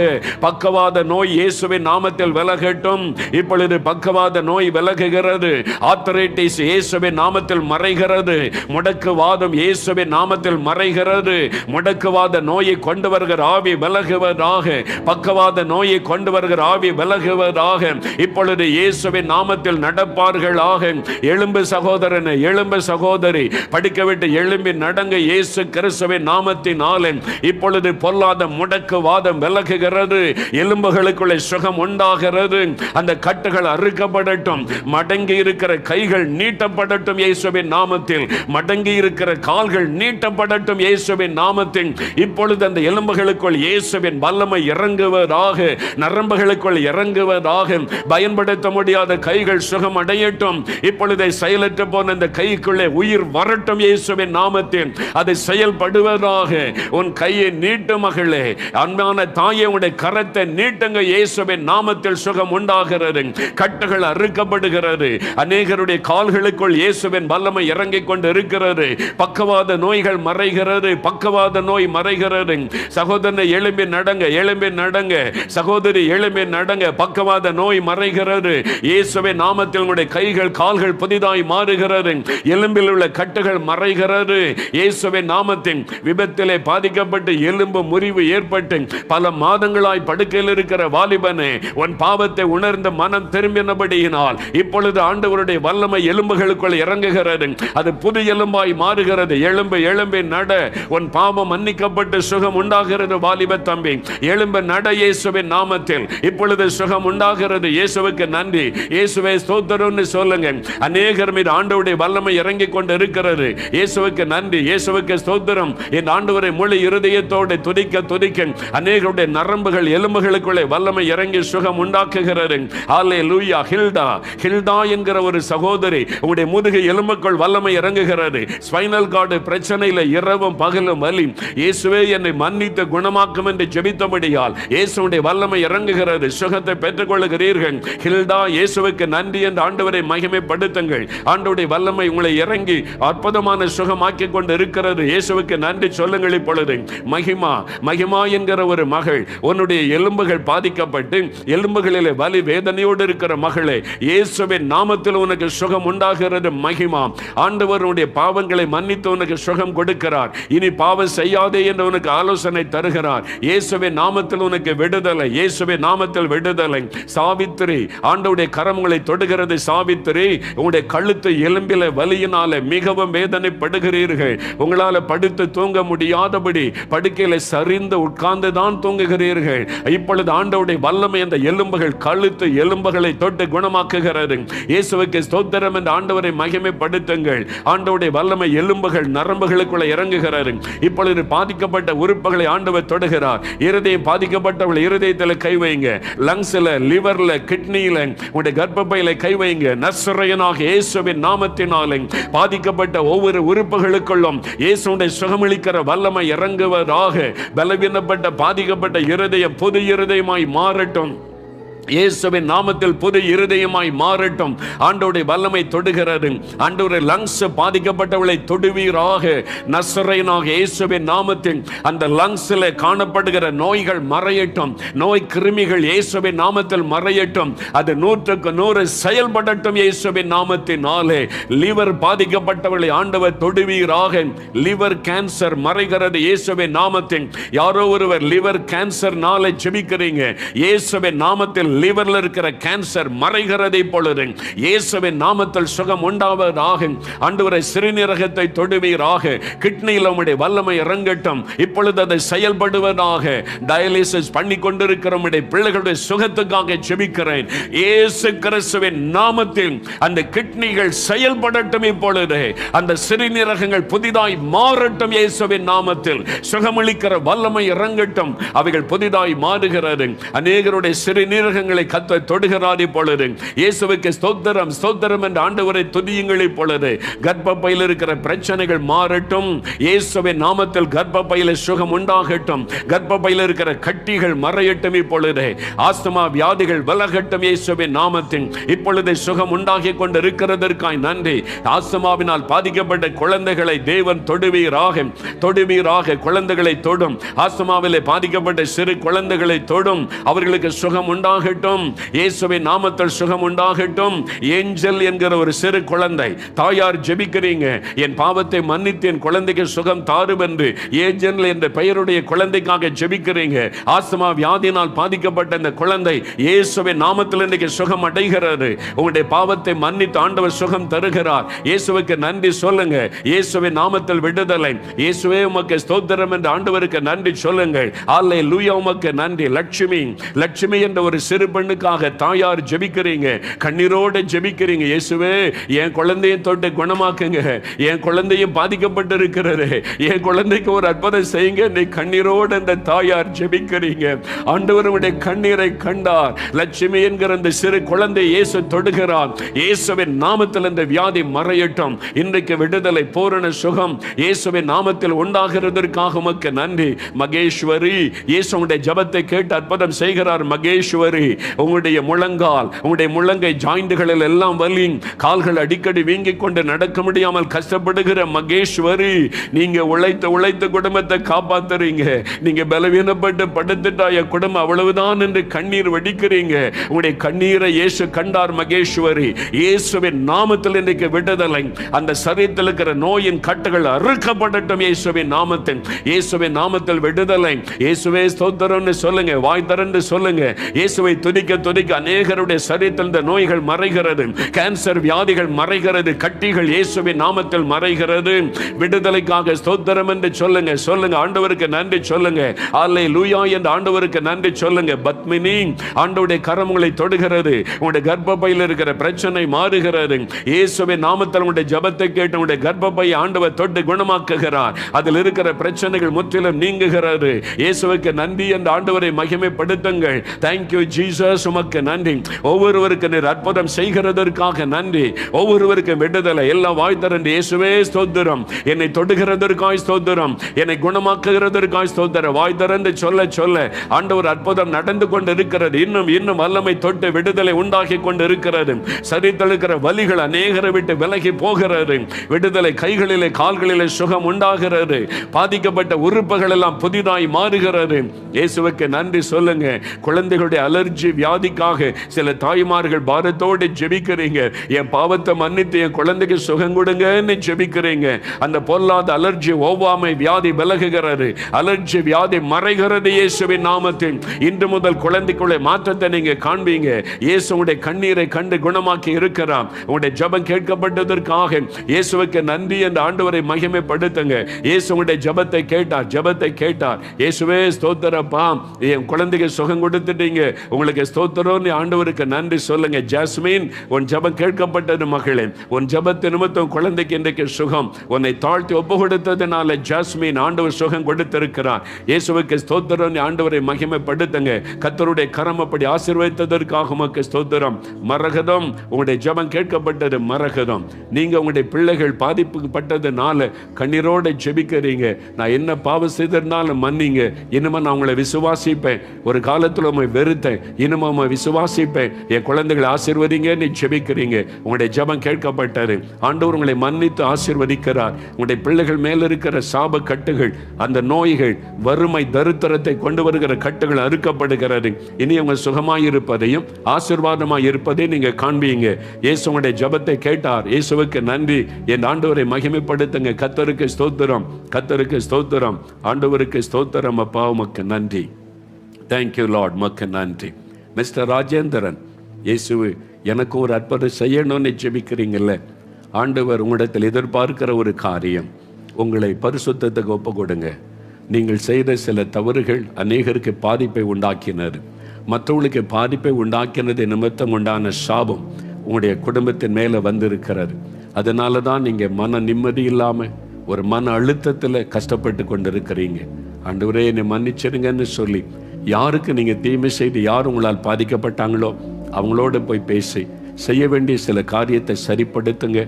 பக்கவாத நோய் இயேசுவின் நாமத்தில் விலகட்டும். இப்பொழுது பக்கவாத நோய் விலகுகிறது. ஆர்த்தரைட்டிஸ் இயேசுவின் நாமத்தில் மறைகிறது. முடக்குவாதம் இயேசுவின் நாமத்தில் மறைகிறது. முடக்குவாத நோயை கொண்டு வருகிற ஆவி விலகுவதாக. பக்கவாத நோயை கொண்டு வருகிற ஆவி விலகுவதாக. இப்பொழுது இயேசுவின் நாமத்தில் நடப்பார்களாக. எழும்பு சகோதரனே, எழும்பு சகோதரி, படிக்க விட்டு எழும்பி நடங்க இயேசு கிறிஸ்துவின் நாமத்தினாலே. இப்பொழுது பொல்லாத முடக்குவாதம் விலகுகிறது. எலும்புகளுக்குள்ளே சுகம் உண்டாகிறது. அந்த கட்டுகள் அறுக்கப்படட்டும். மடங்கி இருக்கிற கைகள் நீட்டப்படட்டும் இயேசுவின் நாமத்தில். மடங்கி இருக்கிற கால்கள் நீட்டப்படட்டும் இயேசுவின் நாமத்தில். இப்பொழுது அந்த எலும்புகளுக்குள் இயேசுவின் வல்லமை இறங்குவதாக. நரம்புகளுக்குள் இறங்குவதாக. பயன்படுத்த முடியாத கைகள் சுகம் அடையட்டும். இப்பொழுது செயலற்று போன அந்த கைக்குள்ளே உயிர் வரட்டும் இயேசுவின் நாமத்தில். அது செயல்படுவதாக. உன் கையை நீட்டு மகளே, அன்பான தாயே, உடைய கரத்தை நீட்டுங்க இயேசுவின் நாமத்தில். சுகம் உண்டாகிறது. கட்டுகள் அறுக்கப்படுகிறது. அநேகருடைய கால்களுக்குள் இயேசுவின் வல்லமை இறங்கிக் கொண்டு இருக்கிறது. பக்கவாத நோய்கள் மறைகிறது. பக்கவாத நோய் மறைகிறது. சகோதரனை எழும்பி நடங்க, எழும்பி நடங்க. சகோதரி எழும்பி நடங்க. பக்கவாத நோய் மறைகிறது இயேசுவின் நாமத்தில். உங்களுடைய கைகள் கால்கள் புதிதாய் மாறுகிறது. எலும்பில் உள்ள கட்டுகள் மறைகிறது இயேசுவின் நாமத்தில். விபத்திலே பாதிக்கப்பட்டு எலும்பு முறிவு ஏற்பட்டு பல மாதங்களாய் படுக்கையில் இருக்கிற வாலிபனே, உன் பாவத்தை உணர்ந்து மனம் திரும்பினபடியினால் இப்பொழுது ஆண்டவருடைய வல்லமை எலும்புகளுக்குள் இறங்குகிறது. அது புது எலும்பாய் மாறுகிறது. எழும்பு, எழும்பி நட. உன் பாவம் மன்னிக்கப்பட்டு சுகம் உண்டாகிறது வாலிப தம்பி. எழும்பு நட இயேசுவின் நாமத்தில். இப்பொழுது சுகம் உண்டாகிறது. இயேசுவுக்கு நன்றி. இயேசுவே ஸ்தோத்திரம்னு சொல்லுங்க. அநேகர் மீது ஆண்டவருடைய வல்லமை இறங்கிக் கொண்டு இருக்கிறது. இயேசுவுக்கு நன்றி, இயேசுவுக்கு ஸ்தோத்திரம். என் ஆண்டவரை முழு இருதயத்தோடு துதிக்க துதிக்க அநேகருடைய நரம்புகள் எலும்புகளுக்குள்ளே வல்லமை இறங்கி சுகம் உண்டாக்குகிறது. ஹல்லேலூயா. ஹில்டா, ஹில்டா என்கிற ஒரு சகோதரி, உங்களுடைய முதுகு எலும்புக்குள் வல்லமை இறங்குகிறது. ஸ்பைனல் கார்டு பிரச்சனையில இரவும் பகலும் வலி, இயேசுவே என்னை மன்னித்து குணமாக்கும் என்று ஜெபித்தபடியால் இயேசுவுடைய வல்லமை இறங்குகிறது. சுகத்தை பெற்றுக் கொள்ளுகிறீர்கள். ஹில்டா, இயேசுவுக்கு நன்றி என்று ஆண்டவரை மகிமைப்படுத்துங்கள். ஆண்டவருடைய வல்லமை உங்களை இறங்கி அற்புதமான சுகமாக்கி கொண்டு இருக்கிறது. இயேசுவுக்கு நன்றி சொல்லுங்கள். இப்பொழுது மகிமா, மகிமா என்கிற ஒரு மகள், உன்னுடைய எலும்புகள் பாதிக்கப்பட்டு எலும்புகளிலே வலி வேதனையோடு இருக்கிற மகளே, இயேசுவின் நாமத்தில் உனக்கு சுகம் உண்டாகிறது. மகிமா. ஆண்டவருடைய பாவங்களை மன்னித்து உனக்கு சுகம் கொடுக்கிறார். இனி பாவம் செய்யாதே என்று உனக்கு ஆலோசனை தருகிறார். இயேசுவின் நாமத்தில் உனக்கு விடுதலை. இயேசுவின் நாமத்தில் விடுதலை. சாவித்திரி, ஆண்டவருடைய கரங்களை தொடுகிறது. சாவித்திரி, உங்களுடைய கழுத்து எலும்பில வலியினால மிகவும் வேதனைப்படுகிறீர்கள். உங்களால் படுத்து தூங்க முடியாதபடி படுக்கையில சரிந்து உட்கார்ந்து தான் தூங்குகிறீர்கள். இப்பொழுது ஆண்டவருடைய வல்லமை அந்த எலும்புகள், கழுத்து எலும்புகளை தொட்டு குணமாக்குகிறது. இயேசுவுக்கு ஸ்தோத்திரம் என்று ஆண்டவரை மகிமைப்படுத்துங்கள். ஆண்டவருடைய வல்லமை எலும்புகள் நரம்புகளுக்குள்ள இறங்குகிறது. இப்பொழுது பாதிக்கப்பட்ட உறுப்புகளை ஆண்டவர் தொடுகிறார். இருதயம் பாதிக்கப்பட்டவர்கள் இருதயத்தில் கை வைங்க. லங்ஸ்ல, லிவர்ல, கிட்னியில, உங்களுடைய கர்ப்பப்பையில கை வைங்க. நசரேயனாகிய இயேசுவின் நாமத்தினாலே பாதிக்கப்பட்ட ஒவ்வொரு உறுப்புகளுக்குள்ளும் இயேசுவுடைய சுகமளிக்கிற வல்லமை இறங்குவதாக. பலவீனப்பட்ட பாதிக்கப்பட்ட இருதயம் புது இருதயமாய் மாறட்டும். இயேசுவின் நாமத்தில் புது இருதயமாய் மாறட்டும். ஆண்டவருடைய வல்லமை தொடுகிறது. ஆண்டவருடைய லங்ஸ் பாதிக்கப்பட்டவளை தொடுவீராக. நசரேயனாக இயேசுவின் நாமத்தில் அந்த லங்ஸில் காணப்படுகிற நோய்கள் மறையட்டும். நோய் கிருமிகள் இயேசுவின் நாமத்தில் மறையட்டும். அது 100% செயல்படட்டும் இயேசுவின் நாமத்தினாலே. லிவர் பாதிக்கப்பட்டவளை ஆண்டவர் தொடுவீராக. லிவர் கேன்சர் மறைகிறது இயேசுவின் நாமத்தில். யாரோ ஒருவர் லிவர் கேன்சர்னால ஜெபிக்கிறீங்க. இயேசுவின் நாமத்தில் லிவர்ல இருக்கிற கேன்சர் மறைகிறதை பொழுது இயேசுவின் நாமத்தில் சுகம் உண்டாவதாக. ஆண்டவரே சிறுநீரகத்தை தொடுவீராக. கிட்னியில் உம்முடைய வல்லமை இறங்கட்டும். இப்பொழுது அதை செயல்படுவதாக. டயாலிசிஸ் பண்ணி கொண்டிருக்கிற உம்முடைய பிள்ளைகளுடைய சுகத்துக்காக ஜெபிக்கிறேன் இயேசு கிறிஸ்துவின் நாமத்தில். அந்த கிட்னிகள் செயல்படட்டும். இப்பொழுது அந்த சிறுநீரகங்கள் புதிதாய் மாறட்டும் இயேசுவின் நாமத்தில். சுகமளிக்கிற வல்லமை இறங்கட்டும். அவைகள் புதிதாய் மாறுகிறது. அநேகருடைய சிறுநீரகங்களை கர்த்தர் தொடுகிறார் இப்பொழுது. இயேசுவுக்கு ஸ்தோத்திரம் ஸ்தோத்திரம் என்று ஆண்டவரை துதியுங்கள் இப்பொழுது. கர்ப்பப்பையில் இருக்கிற பிரச்சனைகள் மாறட்டும் இயேசுவின் நாமத்தில். கர்ப்பப்பையில் சுகம் உண்டாகட்டும். கர்ப்பப்பையில் இருக்கிற கட்டிகள் மறையட்டும் இப்பொழுது. ஆஸ்துமா வியாதிகள் விலகட்டும் இயேசுவின் நாமத்தில். இப்பொழுது சுகம் உண்டாகி கொண்டிருக்கிறதற்காய் நன்றி. ஆஸ்துமாவினால் பாதிக்கப்பட்ட குழந்தைகளை தேவன் தொடுவீராக. தொடுவீராக. குழந்தைகளை தொடும். ஆஸ்துமாவிலே பாதிக்கப்பட்ட சிறு குழந்தைகளை தொடும். அவர்களுக்கு சுகம் உண்டாகட்டும் இயேசுவின் நாமத்தில். சுகம் உண்டாகட்டும். ஏஞ்சல் என்கிற ஒரு சிறு குழந்தை தாயார் ஜெபிக்கிறீங்க. என் பாவத்தை மன்னித்து என் குழந்தைக்கு சுகம் தாரும் என்று ஏஞ்சல் என்ற பெயருடைய குழந்தைக்காக ஜெபிக்கிறீங்க. ஆஸ்துமா வியாதியினால் பாதிக்கப்பட்ட இந்த குழந்தை இயேசுவின் நாமத்தில் இன்றைக்கு சுகம் அடைகிறது. உங்களுடைய பாவத்தை மன்னித்து ஆண்டவர் சுகம் தருகிறார். இயேசுவுக்கு நன்றி சொல்லுங்க. இயேசுவின் நாமத்தில் விடுதலை. இயேசுவே உமக்கு ஸ்தோத்திரம் என்று ஆண்டவருக்கு நன்றி சொல்லுங்கள். அல்லேலூயா உமக்கு நன்றி. லட்சுமி லட்சுமி என்ற ஒரு சிறு பெண்ணுக்காக தாயார் ஜெபிக்கிறீங்க. கண்ணீரோடு ஜெபிக்கிறீங்க. இயேசுவே என் குழந்தையை தொட்டு குணமாக்குங்க. என் குழந்தையும் பாதிக்கப்பட்டிருக்கிறது. என் குழந்தைக்கு ஒரு அற்புதம் செய்யுங்க. நீ கண்ணீரோடு அந்த தாயார் ஜெபிக்கிறீங்க. ஆண்டவருடைய கண்ணீரை கண்டார். லட்சுமி என்கிற அந்த சிறு குழந்தை இயேசு தொடுகிறார். இயேசுவின் நாமத்தில் இந்த வியாதி மறையட்டும். இன்றைக்கு விடுதலை பூரண சுகம் இயேசுவின் நாமத்தில் உண்டாகிறதற்காக உமக்கு நன்றி. மகேஸ்வரி இயேசுடைய ஜெபத்தை கேட்டு அற்புதம் செய்கிறார். மகேஸ்வரி உங்களுடைய முழங்கால் உங்களுடைய முழங்கை ஜாயிண்டுகளில் எல்லாம் வலி, கால்கள் அடிக்கடி வீங்கிக் கொண்டு நடக்க முடியாமல் கஷ்டப்படுகிற மகேஸ்வரி, நீங்க உழைத்து குடும்பத்தை காப்பாத்துறீங்க. நீங்க பலவீனப்பட்டு படுத்துட்டா என் குடும்பம் அவ்வளவுதான் என்று கண்ணீர் வடிக்கிறீங்க. உங்களுடைய கண்ணீரை இயேசு கண்டார். மகேஸ்வரி இயேசுவின் நாமத்தில் இன்றைக்கு விடுதலை. அந்த சரீரத்தில் இருக்கிற நோயின் கட்டுகள் அறுக்கப்படட்டும் இயேசுவின் நாமத்தில். இயேசுவின் நாமத்தில் விடுதலை. இயேசுவே ஸ்தோத்திரம்னு சொல்லுங்க. வாய் திறந்து சொல்லுங்க. இயேசுவை துதிக்க துதிக்க அநேகருடைய சரீரத்தில் இந்த நோய்கள் மறைகிறது. கேன்சர் வியாதிகள் மறைகிறது. கட்டிகள் இயேசுவின் நாமத்தில் மறைகிறது. விடுதலைக்காக ஸ்தோத்திரம் என்று சொல்லுங்க. சொல்லுங்க. ஆண்டவருக்கு நன்றி சொல்லுங்க. அல்லேலூயா என்று ஆண்டவருக்கு நன்றி சொல்லுங்க. பத்மினி ஆண்டவருடைய கரம் உங்களை தொடுகிறது. உங்களுடைய கர்ப்பப்பையில் இருக்கிற பிரச்சனை மாறுகிறது. இயேசுவின் நாமத்தில் உங்களுடைய ஜெபத்தை கேட்டு உங்களுடைய கர்ப்பப்பையை ஆண்டவர் தொட்டு குணமாக்குகிறார். அதில் இருக்கிற பிரச்சனைகள் முற்றிலும் நீங்குகிறது. இயேசுவுக்கு நன்றி என்று ஆண்டவரை மகிமைப்படுத்துங்கள். Thank you Jesus. உமக்கு நன்றி. ஒவ்வொருவருக்கு நீர் அற்புதம் செய்கிறதற்காக நன்றி. ஒவ்வொருவருக்கு விடுதலை. எல்லாம் வாய் திறந்து இயேசுவே ஸ்தோத்திரம். என்னை தொடுகிறதற்காய் ஸ்தோத்திரம். என்னை குணமாக்குகிறதற்காய் ஸ்தோத்திரம். வாய் திறந்து சொல்ல சொல்ல ஆண்டவர் அற்புதம் நடந்து கொண்டு இருக்கிறது. இன்னும் இன்னும் வல்லமை தொட்டு விடுதலை உண்டாகி கொண்டு இருக்கிறது. சரீரத்தில் இருக்கிற வலிகள் அநேகரை விட்டு விலகி போகிறது. விடுதலை. கைகளிலே கால்களிலே சுகம் உண்டாகிறது. பாதிக்கப்பட்ட உறுப்புகள் எல்லாம் புதிதாய் மாறுகிறது. இயேசுவுக்கு நன்றி சொல்லுங்க. குழந்தைகளுடைய அலர்ஜி வியாதிக்காக சில தாய்மார்கள் பாரத்தோடு ஜெபிக்கிறீங்க. என் பாவத்தை மன்னித்து என் குழந்தைக்கு சுகம் கொடுங்கன்னு ஜெபிக்கிறீங்க. அந்த பொல்லாத அலர்ஜி ஒவ்வாமை வியாதி விலகுகிறது. அலர்ஜி வியாதி மறைகிறது இயேசுவின் நாமத்தில். இன்று முதல் குழந்தைக்குள்ள மாற்றத்தை நீங்க காண்பீங்க. இயேசுடைய கண்ணீரை கண்டு குணமாக்கி இருக்கிறார். உங்களுடைய ஜெபம் கேட்கப்பட்டதற்காக இயேசுவுக்கு நன்றி என்று ஆண்டவரை மகிமைப்படுத்துங்க. இயேசுடைய ஜெபத்தை கேட்டார். ஜெபத்தை கேட்டார். இயேசுவே ஸ்தோத்திரப்பா, என் குழந்தைக்கு சுகம் கொடுத்துட்டீங்க. உங்களுக்கு ஸ்தோத்திரம். ஆண்டவருக்கு நன்றி சொல்லுங்க. ஜாஸ்மின், உன் ஜெபம் கேட்கப்பட்டது மகளே. உன் ஜெபத்தை நிமித்தம் குழந்தைக்கு இன்றைக்கு சுகம். உன்னை தாழ்த்தி ஒப்பு கொடுத்ததுனால ஜாஸ்மின் ஆண்டவர் சுகம் கொடுத்திருக்கிறார். இயேசுவுக்கு ஸ்தோத்திரம். ஆண்டவரை மகிமைப்படுத்துங்க. கர்த்தருடைய கரம் அப்படி ஆசீர்வதித்ததற்காக உமக்கு ஸ்தோத்திரம். மரகதம், உங்களுடைய ஜெபம் கேட்கப்பட்டது. மரகதம், நீங்க உங்களுடைய பிள்ளைகள் பாதிப்புப்பட்டதுனால கண்ணீரோடு ஜெபிக்கிறீங்க. நான் என்ன பாவம் செய்திருந்தாலும் மன்னிங்க. இனிமே நான் உங்களை விசுவாசிப்பேன். ஒரு காலத்தில் உண்மை வெறுத்தேன். இன்னும் விசுவாசிப்பேன், என் குழந்தைகளை ஆசீர்வதிங்கன்னு ஜெபிக்கிறீங்க. உங்களுடைய ஜெபம் கேட்கப்பட்டது. ஆண்டவர் உங்களை மன்னித்து ஆசீர்வதிக்கிறார். உங்களுடைய பிள்ளைகள் மேல் இருக்கிற சாப கட்டுகள், அந்த நோய்கள், வறுமை, தரித்திரத்தை கொண்டு வருகிற கட்டுகள் அறுக்கப்படுகிறது. இனி அவங்க சுகமாயிருப்பதையும் ஆசீர்வாதமாய் இருப்பதையும் நீங்க காண்பீங்க. இயேசு உங்களுடைய ஜெபத்தை கேட்டார். இயேசுவுக்கு நன்றி. என் ஆண்டவரை மகிமைப்படுத்துங்க. கர்த்தருக்கு ஸ்தோத்திரம், கர்த்தருக்கு ஸ்தோத்திரம், ஆண்டவருக்கு ஸ்தோத்திரம். அப்பா உமக்கு நன்றி. தேங்க்யூ லார்ட், உமக்கு நன்றி. மிஸ்டர் ராஜேந்திரன், இயேசு எனக்கு ஒரு அற்புதம் செய்யணும்னு ஜெபிக்கிறீங்கல்ல, ஆண்டவர் உங்களிடத்தில் எதிர்பார்க்கிற ஒரு காரியம், உங்களை பரிசுத்தத்துக்கு ஒப்பு கொடுங்க. நீங்கள் செய்த சில தவறுகள் அநேகருக்கு பாதிப்பை உண்டாக்கினது, மற்றவர்களுக்கு பாதிப்பை உண்டாக்கினது நிமித்தம் உண்டான சாபம் உங்களுடைய குடும்பத்தின் மேலே வந்திருக்கிறது. அதனால தான் நீங்கள் மன நிம்மதி இல்லாமல் ஒரு மன அழுத்தத்தில் கஷ்டப்பட்டு கொண்டு இருக்கிறீங்க. ஆண்டவரே என்னை மன்னிச்சிருங்கன்னு சொல்லி யாருக்கு நீங்கள் தீமை செய்து யார் உங்களால் பாதிக்கப்பட்டாங்களோ அவங்களோட போய் பேசி செய்ய வேண்டிய சில காரியத்தை சரிப்படுத்துங்க.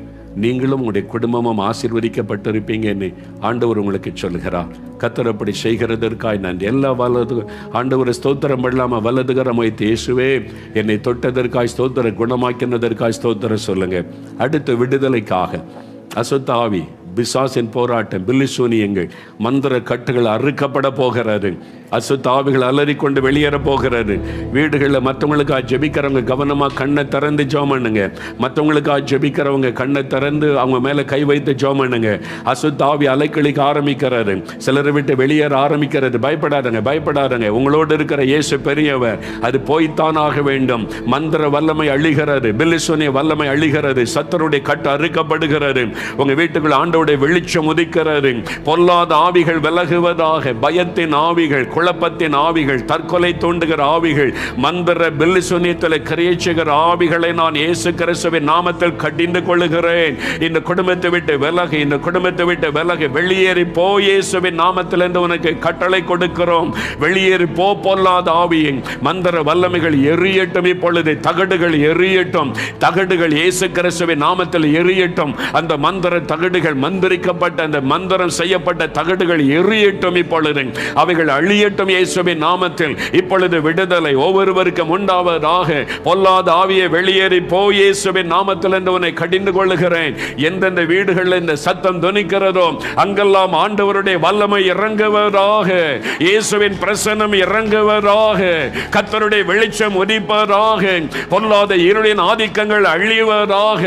நீங்களும் உங்களுடைய குடும்பமும் ஆசீர்வதிக்கப்பட்டிருப்பீங்கன்னு ஆண்டவர் உங்களுக்கு சொல்கிறார். கர்த்தர் அப்படி செய்கிறதற்காய் நான் எல்லா வலது ஆண்டவரை ஸ்தோத்திரம் பண்ணாமல் வலதுகரம் வைத்து இயேசுவே என்னை தொட்டதற்காய் ஸ்தோத்திர, குணமாக்கினதற்காய் ஸ்தோத்திரம் சொல்லுங்க. அடுத்த விடுதலைக்காக அசுத்தாவி, பிசாசின் போராட்டம், பில்லிசூனியங்கள், மந்திர கட்டுகள் அறுக்கப்பட போகிறது. அசுத்தாவிகள் அலறிக்கொண்டு வெளியேற போகிறது. வீடுகளில் மற்றவங்களுக்காக ஜெபிக்கிறவங்க கவனமாக கண்ணை திறந்து ஜெபம் பண்ணுங்க. மற்றவங்களுக்காக ஜெபிக்கிறவங்க கண்ணை திறந்து அவங்க மேலே கை வைத்து ஜெபம் பண்ணுங்க. அசுத்தாவி அலைக்கழிக்க ஆரம்பிக்கிறது, சிலரை விட்டு வெளியேற ஆரம்பிக்கிறது. பயப்படாதங்க, பயப்படாதங்க. உங்களோடு இருக்கிற இயேசு பெரியவர். அது போய்த்தானாக வேண்டும். மந்திர வல்லமை அழிகிறது, பில்லிசூனிய வல்லமை அழிகிறது, சத்தருடைய கட்டு அறுக்கப்படுகிறது. உங்க வீட்டுக்குள்ள ஆண்டவருடைய வெளிச்சம் உதிக்கிறது. பொல்லாத ஆவிகள் விலகுவதாக. பயத்தின் ஆவிகள், குழப்பத்தின் ஆவிகள், தற்கொலை தூண்டுகிற ஆவிகள், மந்திர பில்லிசூனியத்தில் கிரியை செய்கிற ஆவிகளை நான் இயேசு கிறிஸ்துவின் நாமத்தில் கடிந்து கொள்ளுகிறேன். இந்த குடும்பத்தை விட்டு விலகு, இந்த குடும்பத்தை விட்டு விலகு, வெளியேறி போ. இயேசுவின் நாமத்திலிருந்து உனக்கு கட்டளை கொடுக்கிறோம். வெளியேறி போ. பொல்லாத ஆவியின் மந்திர வல்லமைகள் எரியட்டும். இப்பொழுது தகடுகள் எரியட்டும். தகடுகள் இயேசு கிறிஸ்துவின் நாமத்தில் எரியட்டும். அந்த மந்திர தகடுகள், மந்திரிக்கப்பட்ட அந்த மந்திரம் செய்யப்பட்ட தகடுகள் எரியட்டும். இப்பொழுது அவைகள் அழியட்டும் இயேசுவின் நாமத்தில். இப்பொழுது விடுதலை ஒவ்வொருவருக்கும் உண்டாவதாக. பொல்லாத ஆவியை வெளியேறி போ இயேசுவின் நாமத்தில் என்று உன்னை கடிந்து கொள்ளுகிறேன். எந்தெந்த வீடுகளில் இந்த சத்தம் துணிக்கிறதோ அங்கெல்லாம் ஆண்டவருடைய வல்லமை இறங்குவதாக. இயேசுவின் பிரசன்னம் இறங்குவதாக. கர்த்தருடைய வெளிச்சம் உதிப்பதாக. பொல்லாத இருளின் ஆதிக்கங்கள் அழிவதாக.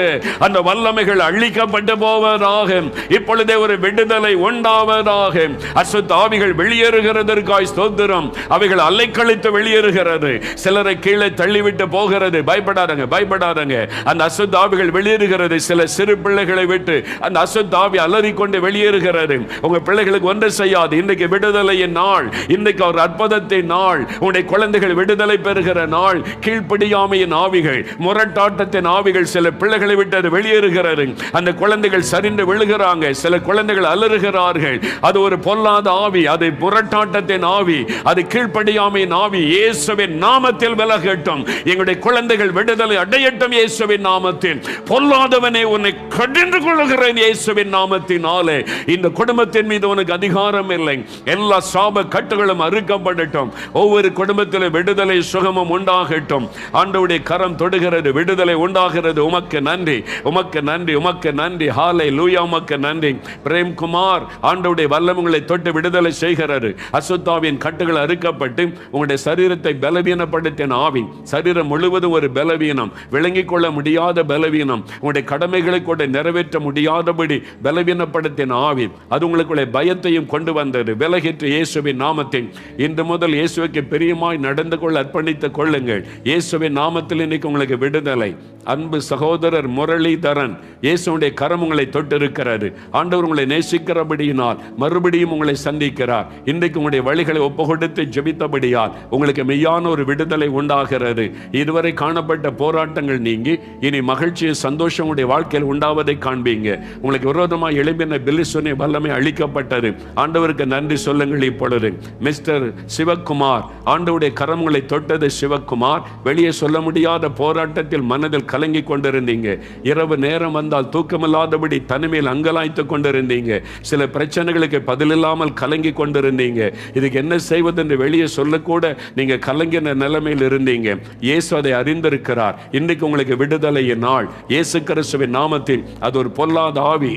அந்த வல்லமைகள் அழிக்கப்பட்டு போவதாக. இப்பொழுதே ஒரு விடுதலை உண்டாவதாக. அசுத்த ஆவிகள் வெளியேறுகிறதற்காய் ஸ்தோத்திரம். அவைகள் அலைக்கழித்து வெளியேறுகிறது. சிலரை கீழே தள்ளிவிட்டு போகிறது. பயப்படாதங்க, பயப்படாதங்க. அந்த அசுத்த ஆவிகள் வெளியேறுகிறது. சில சிறு பிள்ளைகளை விட்டு அந்த அசுத்த ஆவி அலறிக்கொண்டு வெளியேறுகிறது. உங்க பிள்ளைகளுக்கு ஒன்று செய்யாது. இன்றைக்கு விடுதலையின் நாள், இன்றைக்கு ஒரு அற்புதத்தின் நாள், உங்களுடைய குழந்தைகள் விடுதலை பெறுகிற நாள். கீழ்ப்படியாமையின் ஆவிகள், முரட்டாட்டத்தின் ஆவிகள் சில பிள்ளைகளை விட்டு அது வெளியேறுகிறது. அந்த குழந்தைகள் சரிந்து விழுகிறாங்க. சில குழந்தைகள் அலறுகிறார்கள். அது ஒரு பொல்லாத ஆவி, அது முரட்டாட்டத்தின் ஆவி, அது கீழ்ப்படியாமையின் ஆவி. இயேசுவின் நாமத்தில் விலகட்டும். எங்களுடைய குழந்தைகள் விடுதலை அடையட்டும் இயேசுவின் நாமத்தில். பொல்லாதவனே உன்னை கடிந்து கொள்கிறேன் இயேசுவின் நாமத்தினாலே. இந்த குடும்பத்தின் மீது உனக்கு அதிகாரம் இல்லை. எல்லா சாப கட்டுகளும் அறுக்கப்படட்டும். ஒவ்வொரு குடும்பத்திலும் விடுதலை சுகமும் உண்டாகட்டும். ஆண்டவருடைய கரம் தொடுகிறது, விடுதலை உண்டாகிறது. உமக்கு நன்றி, உமக்கு நன்றி, உமக்கு நன்றி. ஹல்லேலூயா, உமக்கு நன்றி. பிரேம்குமார், ஆண்டவருடைய வல்லமை உங்களை தொட்டு விடுதலை செய்கிறது. அசுத்தாவின் கட்டுகள் அறுக்கப்பட்டு உங்களுடைய சரீரத்தை பலவீனப்படுத்தின ஆவி, சரீரம் முழுவதும் ஒரு பலவீனம், விளங்கிக் கொள்ள முடியாத பலவீனம், உங்களுடைய கடமைகளை கூட நிறைவேற்ற முடியாதபடி பலவீனப்படுத்தின ஆவி, அது உங்களுக்குள்ள பயத்தையும் கொண்டு வந்தது. விலகிற்று இயேசுவின் நாமத்தில். இன்று முதல் இயேசுவுக்கு பிரியமாய் நடந்து கொள்ள அர்ப்பணித்துக் கொள்ளுங்கள். இயேசுவின் நாமத்தில் இன்னைக்கு உங்களுக்கு விடுதலை. அன்பு சகோதரர் முரளிதரன், இயேசுடைய கரம் உங்களை தொட்டிருக்கிறது. ஆண்டவர் உங்களை நேசிக்கிறபடியினால் மறுபடியும் உங்களை சந்திக்கிறார். இன்றைக்கு உங்களுடைய வழிகளை ஒப்பு கொடுத்து ஜெபித்தபடியால் உங்களுக்கு மெய்யான ஒரு விடுதலை உண்டாகிறது. இதுவரை காணப்பட்ட போராட்டங்கள் நீங்கி இனி மகிழ்ச்சியை, சந்தோஷம் உங்களுடைய வாழ்க்கையில் உண்டாவதை காண்பீங்க. உங்களுக்கு விரோதமாக எழுப்பின பில்லிசூனிய வல்லமை அழிக்கப்பட்டது. ஆண்டவருக்கு நன்றி சொல்லுங்கள். இப்பொழுது மிஸ்டர் சிவகுமார், ஆண்டவருடைய கரங்களை தொட்டது. சிவகுமார், வெளியே சொல்ல முடியாத போராட்டத்தில் மனதில் கலங்கி கொண்டிருந்தீங்க. இரவு நேரம் வந்தால் தூக்கமில்லாதபடி தனிமையில் அங்கலாய்த்து கொண்டிருந்தீங்க. சில பிரச்சனைகளுக்கு பதிலில்லாமல் கலங்கி கொண்டிருந்தீங்க. இதுக்கு என்ன செய்வது என்று வெளியே சொல்லக்கூட நீங்க கலங்கின நிலைமையில் இருந்தீங்க. இயேசு அதை அறிந்திருக்கிறார். இன்றைக்கு உங்களுக்கு விடுதலையின் நாள். இயேசு கிறிஸ்துவின் நாமத்தில் அது ஒரு பொல்லாத ஆவி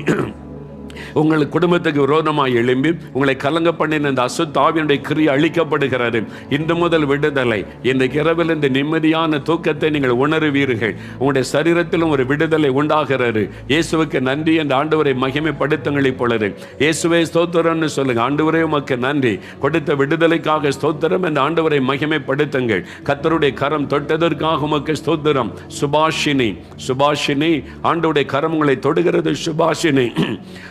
உங்கள் குடும்பத்துக்கு விரோதமாக எழும்பி உங்களை கலங்க பண்ணின இந்த அசுத்த ஆவியினுடைய கிரியை அழிக்கப்படுகிறது. இன்று முதல் விடுதலை. இன்றைக்கு இரவில் இந்த நிம்மதியான தூக்கத்தை நீங்கள் உணருவீர்கள். உங்களுடைய சரீரத்திலும் ஒரு விடுதலை உண்டாகிறது. இயேசுவுக்கு நன்றி என்று ஆண்டவரை மகிமைப்படுத்துங்கள். இப்பொழுது இயேசுவே ஸ்தோத்திரம்னு சொல்லுங்க. ஆண்டவரே உமக்கு நன்றி, கொடுத்த விடுதலைக்காக ஸ்தோத்திரம் என்று ஆண்டவரை மகிமைப்படுத்துங்கள். கர்த்தருடைய கரம் தொட்டதற்காக உமக்கு ஸ்தோத்திரம். சுபாஷினி, சுபாஷினி, ஆண்டவருடைய கரம் உங்களை தொடுகிறது. சுபாஷினி,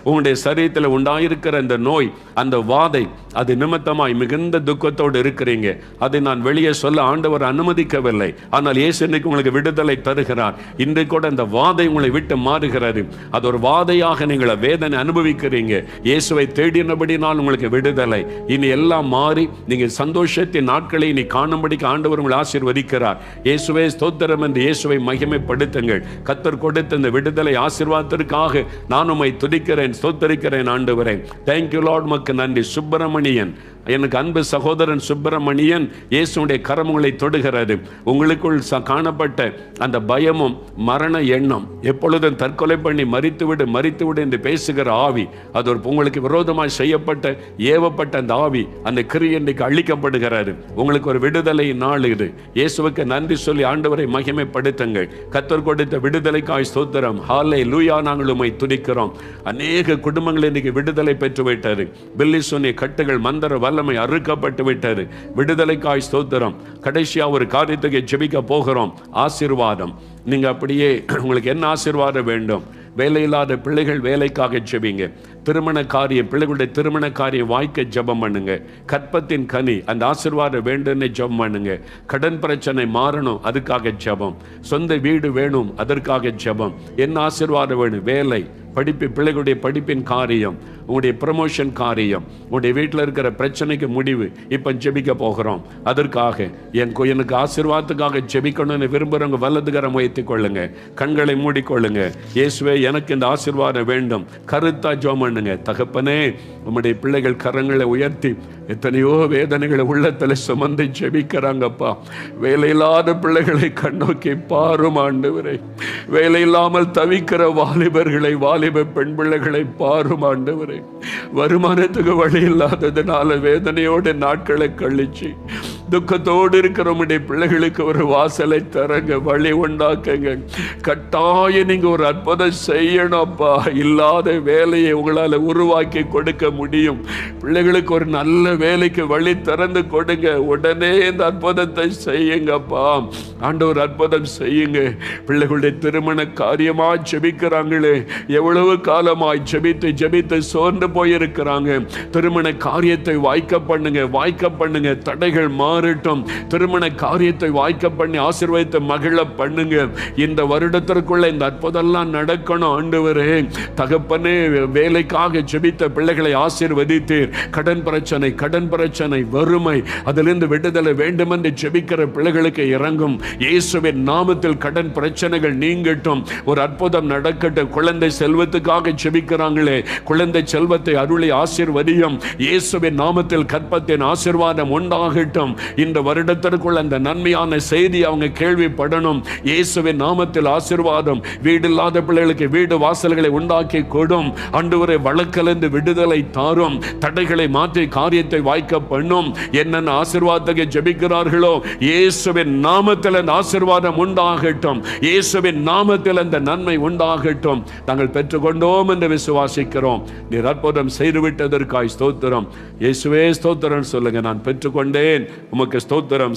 உங்களுடைய சரீரத்தில் உண்டாயிருக்கிற அந்த நோய், அந்த வாதை, அது நிமித்தமாய் மிகுந்த துக்கத்தோடு இருக்கிறீங்க. அதை நான் வெளியே சொல்ல ஆண்டவர் அனுமதிக்கவில்லை. ஆனால் இயேசு இன்னைக்கு உங்களுக்கு விடுதலை தருகிறார். இன்றைக்கு கூட அந்த வாதை உங்களை விட்டு மாறுகிறது. அது ஒரு வாதையாக நீங்கள் வேதனை அனுபவிக்கிறீங்க. இயேசுவை தேடினபடினால் உங்களுக்கு விடுதலை. இனி எல்லாம் மாறி நீங்கள் சந்தோஷத்தின் நாட்களை இனி காணும்படிக்கு ஆண்டவர் உங்களை ஆசீர்வதிக்கிறார். இயேசுவே ஸ்தோத்திரம் என்று இயேசுவை மகிமைப்படுத்துங்கள். கர்த்தர் கொடுத்த இந்த விடுதலை ஆசீர்வாதத்திற்காக நான் உம்மை துதிக்கிறேன், ஸ்தோத்தரிக்கிறேன் ஆண்டவரே. Thank you Lord. மக்கு நன்றி. சுப்பிரமணியன், எனக்கு அன்பு சகோதரன் சுப்பிரமணியன், இயேசுடைய கரமுகளை தொடுகிறது. உங்களுக்குள் காணப்பட்ட அந்த பயமும் மரண எண்ணம், எப்பொழுதும் தற்கொலை பண்ணி மரித்துவிடு என்று பேசுகிற ஆவி, அது ஒரு உங்களுக்கு விரோதமாக செய்யப்பட்ட ஏவப்பட்ட அந்த ஆவி, அந்த கிரியை இன்றைக்கு அழிக்கப்படுகிறது. உங்களுக்கு ஒரு விடுதலை நாள் இது. இயேசுவுக்கு நன்றி சொல்லி ஆண்டவரை மகிமைப்படுத்துங்கள். கர்த்தர் கொடுத்த விடுதலைக்காய் ஸ்தோத்திரம். ஹல்லேலூயா. நாங்கள் உம்மை துதிக்கிறோம். அநேக குடும்பங்கள் இன்னைக்கு விடுதலை பெற்று விட்டது. பில்லி சொன்னிய கட்டுகள், மந்திர வல்லமை அறுக்கப்பட்டு விட்டது. விடுதலைக்காய் ஸ்தோத்திரம். கடைசியா ஒரு காரியத்துக்கு ஜெபிக்க போகிறோம். ஆசீர்வாதம். நீங்க அப்படியே உங்களுக்கு என்ன ஆசீர்வாதம் வேண்டும்? வேலையில்லாத பிள்ளைகள் வேலைக்காக ஜெபிங்க. திருமண காரியம், பிள்ளைகளுடைய திருமண காரியம் வாய்க்க ஜெபம் பண்ணுங்க. கற்பத்தின் கனி, அந்த ஆசீர்வாதம் வேண்டும்னு ஜெபம் பண்ணுங்க. கடன் பிரச்சனை மாறணும், அதுக்காக ஜெபம். சொந்த வீடு வேணும், அதற்காக ஜெபம். என்ன ஆசீர்வாதம் வேணும்? வேலை, படிப்பு, பிள்ளைகளுடைய படிப்பின் காரியம், உங்களுடைய ப்ரமோஷன் காரியம், உங்களுடைய வீட்டில் இருக்கிற பிரச்சனைக்கு முடிவு இப்போ ஜெபிக்க போகிறோம். அதற்காக எனக்கு ஆசீர்வாதத்துக்காக ஜெபிக்கணும்னு விரும்புகிறவங்க வலதுகரம் உயர்த்திக் கொள்ளுங்க, கண்களை மூடிக்கொள்ளுங்க. இயேசுவே, எனக்கு இந்த ஆசீர்வாதம் வேண்டும். கருத்தா ஜெபம் பண்ணுங்க. தகப்பனே, உம்முடைய பிள்ளைகள் கரங்களை உயர்த்தி எத்தனையோ வேதனைகளை உள்ளத்தில் சுமந்து ஜெபிக்கிறாங்கப்பா. வேலையில்லாத பிள்ளைகளை கண்ணோக்கி பாரும் ஆண்டவரே. வேலையில்லாமல் தவிக்கிற வாலிபர்களை, வாலிப பெண் பிள்ளைகளை பாரும் ஆண்டவரே. வருமானத்துக்கு வழி இல்லாததுனால வேதனையோட நாட்களை கழிச்சு துக்கத்தோடு இருக்கிற உம்முடைய பிள்ளைகளுக்கு ஒரு வாசலை தரங்க, வழி உண்டாக்குங்க. கட்டாயம் நீங்க ஒரு அற்புதம் செய்யணும்ப்பா. இல்லாத வேலையை உங்களால் உருவாக்கி கொடுக்க முடியும். பிள்ளைகளுக்கு ஒரு நல்ல வேலைக்கு வழி திறந்து கொடுங்க. உடனே இந்த அற்புதத்தை செய்யுங்கப்பா. ஆண்டவர் அற்புதம் செய்யுங்க. பிள்ளைகளுடைய திருமண காரியமா ஜெபிக்கிறாங்களே, எவ்வளவு காலமாய் ஜெபித்து ஜெபித்து சோர்ந்து போயிருக்கிறாங்க. திருமண காரியத்தை வாய்க்க பண்ணுங்க. தடைகள் மாறட்டும். திருமண காரியத்தை வாய்க்க பண்ணி ஆசீர்வதித்து மகிழ பண்ணுங்க. இந்த வருடத்திற்குள்ள இந்த அற்புதம்லாம் நடக்கணும் ஆண்டவரே. தகப்பனே, வேலைக்காக ஜெபித்த பிள்ளைகளை ஆசீர்வதித்தீர். கடன் பிரச்சனை, வறுமை, அதிலிருந்து விடுதலை வேண்டும் என்று ஜெபிக்கிற பிள்ளைகளுக்கு இறங்கும். இயேசுவின் நாமத்தில் கடன் பிரச்சனைகள் நீங்கட்டும். ஒரு அற்புதம் நடக்கட்டும். குழந்தை செல்வத்துக்காக ஜெபிக்கிறாங்களே, குழந்தை செல்வத்தை அருளி ஆசீர்வதியும். இயேசுவின் நாமத்தில் கற்பத்தின் ஆசீர்வாதம் உண்டாகட்டும். இந்த வருடத்திற்குள் அந்த நன்மையான செய்தி அவங்க கேள்விப்படணும். இயேசுவின் நாமத்தில் ஆசீர்வாதம். வீடு இல்லாத பிள்ளைகளுக்கு வீடு வாசல்களை உண்டாக்கி கொடும். ஆண்டவரே, வழக்கிலிருந்து விடுதலை தாரும். தடைகளை மாற்றி காரியத்தை வாய்க்க பண்ணும். என்னென்ன ஆசீர்வாதத்தை ஜெபிக்கிறார்களோ, இயேசுவின் நாமத்தில் அந்த ஆசீர்வாதம் உண்டாகட்டும். இயேசுவின் நாமத்தில் அந்த நன்மை உண்டாகட்டும். நாங்கள் பெற்றுக்கொண்டோம் என்று விசுவாசிக்கிறோம். நீர் அற்புதம் செய்துவிட்டதற்காய் ஸ்தோத்திரம். இயேசுவே ஸ்தோத்திரம் சொல்லுங்க. நான் பெற்றுக்கொண்டேன். உமக்கு ஸ்தோத்திரம்.